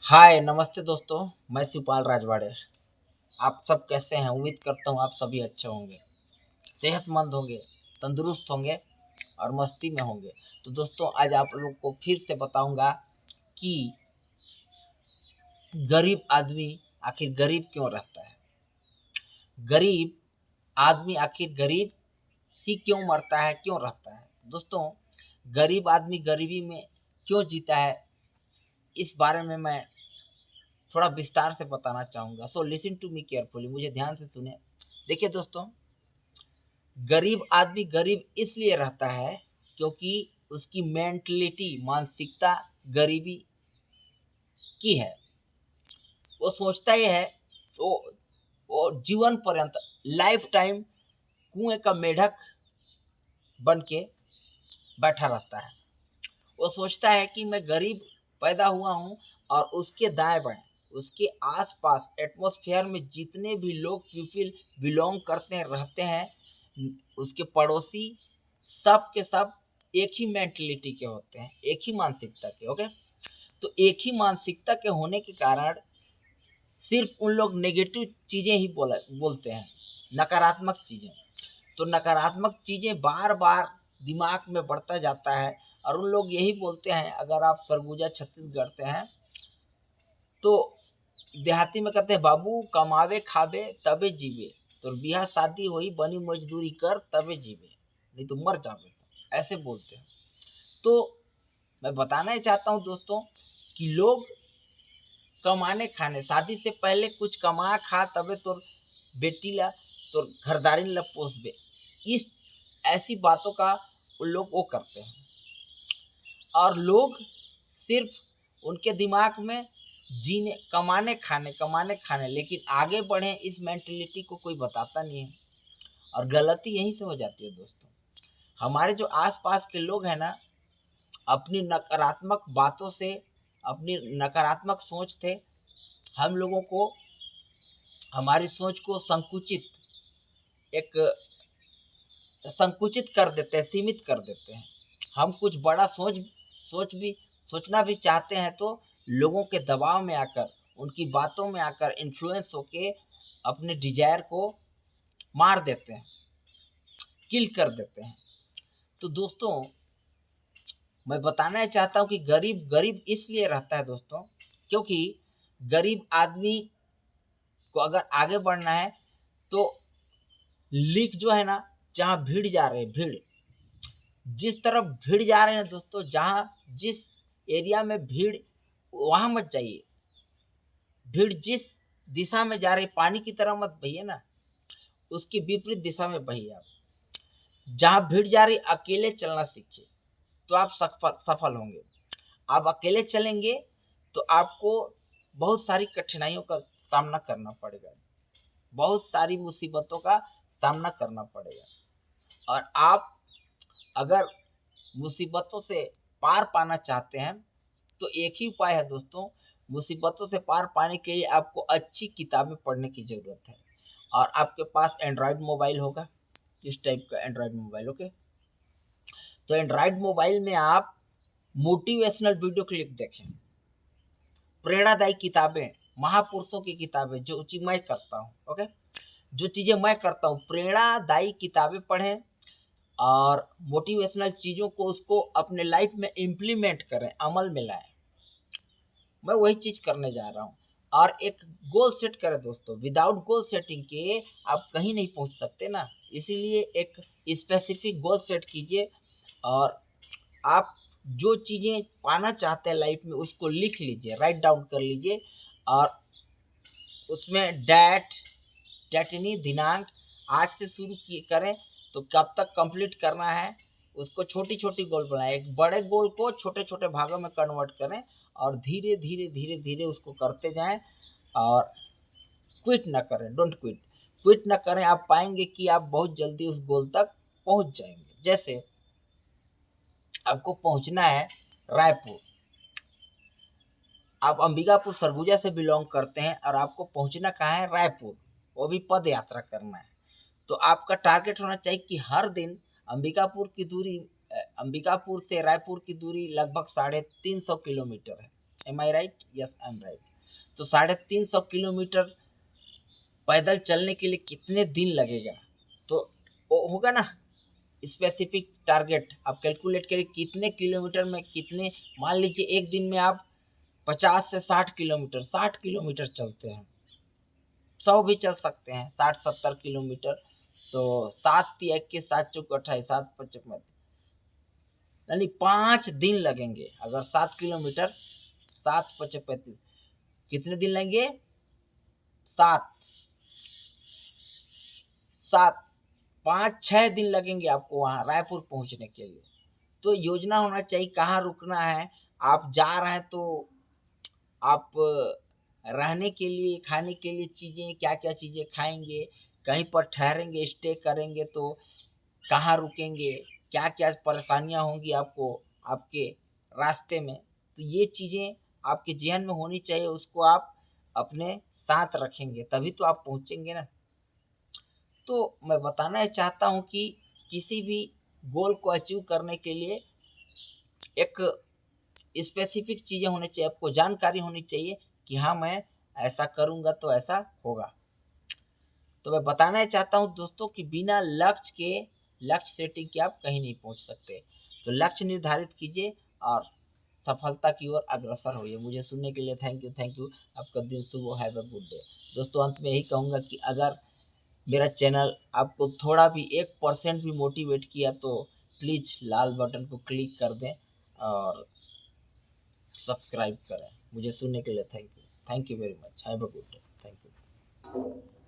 हाय नमस्ते दोस्तों। मैं शिवपाल राजवाड़े। आप सब कैसे हैं? उम्मीद करता हूँ आप सभी अच्छे होंगे, सेहतमंद होंगे, तंदुरुस्त होंगे और मस्ती में होंगे। तो दोस्तों आज आप लोग को फिर से बताऊंगा कि गरीब आदमी आखिर गरीब क्यों रहता है। गरीब आदमी आखिर गरीब ही क्यों मरता है, क्यों रहता है। दोस्तों गरीब आदमी गरीबी में क्यों जीता है, इस बारे में मैं थोड़ा विस्तार से बताना चाहूँगा। So listen to me carefully, मुझे ध्यान से सुने। देखिए दोस्तों, गरीब आदमी गरीब इसलिए रहता है क्योंकि उसकी मेंटलिटी, मानसिकता गरीबी की है। वो सोचता ही है, वो वो जीवन पर्यंत लाइफ टाइम कुएं का मेढक बन के बैठा रहता है। वो सोचता है कि मैं गरीब पैदा हुआ हूँ और उसके दाएं बाएं, उसके आसपास एटमॉस्फेयर में जितने भी लोग पीपल बिलोंग करते हैं, रहते हैं, उसके पड़ोसी सब के सब एक ही मेंटलिटी के होते हैं, एक ही मानसिकता के। ओके, तो एक ही मानसिकता के होने के कारण सिर्फ उन लोग नेगेटिव चीज़ें ही बोलते हैं, नकारात्मक चीज़ें। तो नकारात्मक चीज़ें बार बार दिमाग में बढ़ता जाता है और उन लोग यही बोलते हैं। अगर आप सरगुजा छत्तीसगढ़ से हैं तो देहाती में कहते हैं, बाबू कमावे खावे तबे जीवे, तो बियाह शादी होई बनी मजदूरी कर तबे जीवे, नहीं तो मर जावे, ऐसे बोलते हैं। तो मैं बताना ही चाहता हूँ दोस्तों कि लोग कमाने खाने, शादी से पहले कुछ कमा खा तबे तो बेटी ला तो घरदारी ला पोसबे, इस ऐसी बातों का उन लोग वो करते हैं। और लोग सिर्फ उनके दिमाग में जीने, कमाने खाने, लेकिन आगे बढ़े इस मेंटेलिटी को कोई बताता नहीं है। और गलती यहीं से हो जाती है दोस्तों। हमारे जो आसपास के लोग हैं ना, अपनी नकारात्मक बातों से, अपनी नकारात्मक सोच से हम लोगों को, हमारी सोच को एक संकुचित कर देते हैं, सीमित कर देते हैं। हम कुछ बड़ा सोचना भी चाहते हैं तो लोगों के दबाव में आकर, उनकी बातों में आकर इन्फ्लुएंस होके अपने डिजायर को मार देते हैं, किल कर देते हैं। तो दोस्तों मैं बताना चाहता हूँ कि गरीब गरीब इसलिए रहता है दोस्तों, क्योंकि गरीब आदमी को अगर आगे बढ़ना है तो लीक जो है ना, जहाँ भीड़ जा रहे हैं, भीड़ जिस तरफ भीड़ जा रहे हैं दोस्तों, जहाँ जिस एरिया में भीड़, वहाँ मत जाइए। भीड़ जिस दिशा में जा रही, पानी की तरह मत बहिए ना, उसकी विपरीत दिशा में बहिए। आप जहाँ भीड़ जा रही अकेले चलना सीखिए, तो आप सफल होंगे। आप अकेले चलेंगे तो आपको बहुत सारी कठिनाइयों का सामना करना पड़ेगा, बहुत सारी मुसीबतों का सामना करना पड़ेगा। और आप अगर मुसीबतों से पार पाना चाहते हैं तो एक ही उपाय है दोस्तों। मुसीबतों से पार पाने के लिए आपको अच्छी किताबें पढ़ने की ज़रूरत है। और आपके पास एंड्रॉयड मोबाइल होगा, इस टाइप का एंड्रॉयड मोबाइल। ओके, तो एंड्रॉयड मोबाइल में आप मोटिवेशनल वीडियो क्लिप देखें, प्रेरणादायी किताबें, महापुरुषों की किताबें, जो चीज़ मैं करता हूँ। ओके, जो चीज़ें मैं करता हूँ, प्रेरणादायी किताबें पढ़ें और मोटिवेशनल चीज़ों को, उसको अपने लाइफ में इम्प्लीमेंट करें, अमल में लाएं। मैं वही चीज़ करने जा रहा हूँ। और एक गोल सेट करें दोस्तों। विदाउट गोल सेटिंग के आप कहीं नहीं पहुँच सकते ना, इसीलिए एक स्पेसिफिक गोल सेट कीजिए और आप जो चीज़ें पाना चाहते हैं लाइफ में उसको लिख लीजिए, राइट डाउन कर लीजिए। और उसमें डेट दिनांक आज से शुरू किए करें तो कब तक कंप्लीट करना है, उसको छोटी छोटी गोल बनाएं। एक बड़े गोल को छोटे छोटे भागों में कन्वर्ट करें और धीरे धीरे धीरे धीरे उसको करते जाएं। और क्विट ना करें, डोंट क्विट ना करें। आप पाएंगे कि आप बहुत जल्दी उस गोल तक पहुंच जाएंगे। जैसे आपको पहुंचना है रायपुर, आप अंबिकापुर सरगुजा से बिलोंग करते हैं और आपको पहुंचना कहाँ है? रायपुर, वो भी पद यात्रा करना है। तो आपका टारगेट होना चाहिए कि हर दिन अंबिकापुर की दूरी, अंबिकापुर से रायपुर की दूरी लगभग 350 किलोमीटर है। Am I right? Yes, I am right. तो 350 किलोमीटर पैदल चलने के लिए कितने दिन लगेगा? तो वो होगा ना स्पेसिफिक टारगेट, आप कैलकुलेट करिए कितने किलोमीटर में कितने, मान लीजिए एक दिन में आप 50 से 60 किलोमीटर, 60 किलोमीटर चलते हैं, 100 भी चल सकते हैं, 60-70 किलोमीटर। तो 7×3=7, 7×5=28, यानी 5 दिन लगेंगे। अगर 7 किलोमीटर, 7×5=35, कितने दिन लगेंगे? 7 7 5-6 दिन लगेंगे आपको वहाँ रायपुर पहुँचने के लिए। तो योजना होना चाहिए कहाँ रुकना है। आप जा रहे हैं तो आप रहने के लिए, खाने के लिए चीज़ें, क्या-क्या चीज़ें खाएँगे, कहीं पर ठहरेंगे, स्टे करेंगे तो कहाँ रुकेंगे, क्या-क्या परेशानियाँ होंगी आपको आपके रास्ते में। तो ये चीज़ें आपके ज़हन में होनी चाहिए, उसको आप अपने साथ रखेंगे तभी तो आप पहुँचेंगे ना। तो मैं बताना चाहता हूँ कि किसी भी गोल को अचीव करने के लिए एक स्पेसिफिक चीज़ें होनी चाहिए, आपको जानकारी होनी चाहिए कि हाँ, मैं ऐसा करूँगा तो ऐसा होगा। तो मैं बताना चाहता हूँ दोस्तों कि बिना लक्ष्य सेटिंग के आप कहीं नहीं पहुँच सकते। तो लक्ष्य निर्धारित कीजिए और सफलता की ओर अग्रसर होइए। मुझे सुनने के लिए थैंक यू। आपका दिन शुभ हो, हैव अ गुड डे। दोस्तों अंत में यही कहूँगा कि अगर मेरा चैनल आपको थोड़ा भी 1% भी मोटिवेट किया तो प्लीज़ लाल बटन को क्लिक कर दें और सब्सक्राइब करें। मुझे सुनने के लिए thank you very much, have a good day, thank you.